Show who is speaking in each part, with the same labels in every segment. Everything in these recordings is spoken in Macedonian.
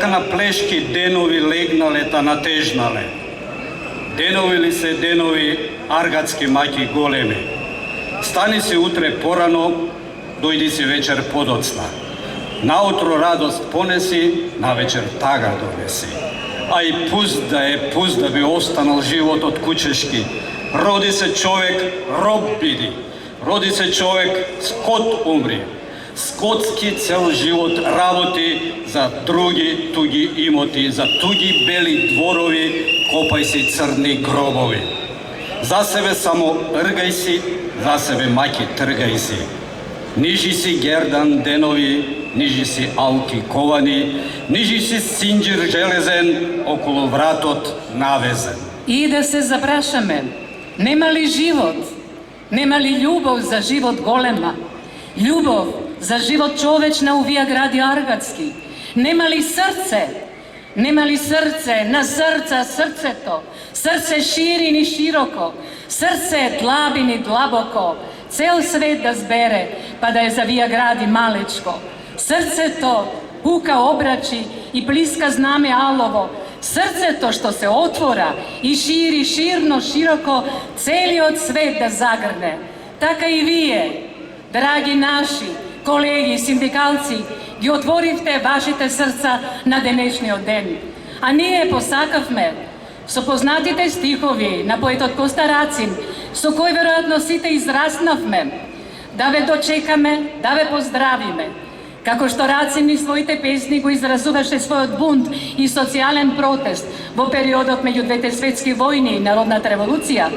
Speaker 1: Така на плешки денови легнале та натежнале. Денови ли се денови аргатски маки големи. Стани си утре порано, дојди си вечер подоцна. Наутро радост понеси, навечер тага донеси. А и пуст да би останал животот кучешки. Роди се човек, роб биди. Роди се човек, скот умри. Скотски цел живот работи за други туги имоти, за туги бели дворови, копај си црни гробови. За себе само ргај си, за себе маки тргај си. Нижи си гердан денови, нижи си алки ковани, нижи си синџир железен, околу вратот навезен.
Speaker 2: И да се запрашаме, нема ли живот? Нема ли љубов за живот голема? Љубов за живот човечна у вија гради аргатски? Нема ли срце? Нема ли срце на срца срцето? Срце шири ни широко, срце длабини длабоко, цел свет да збере, па да ја завија гради малечко. Срцето пука обрачи и блиска знаме алово, срцето што се отвора и шири ширно широко, целиот свет да загрне. Така и вие, драги наши колеги синдикалци, ги отворивте вашите срца на денешниот ден. А ние посакавме со познатите стихови на поетот Коста Рацин, со кој веројатно сите израснавме, да ве дочекаме, да ве поздравиме. Како што Рацин и своите песни го изразуваше својот бунт и социјален протест во периодот меѓу двете светски војни и народната револуција,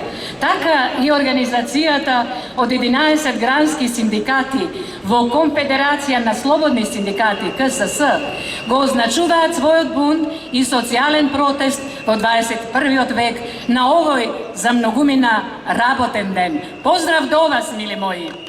Speaker 2: така и организацијата од 11 грански синдикати во Конфедерација на слободни синдикати КСС го означуваат својот бунт и социјален протест во 21. век на овој за многумина работен ден. Поздрав до вас, мили мои!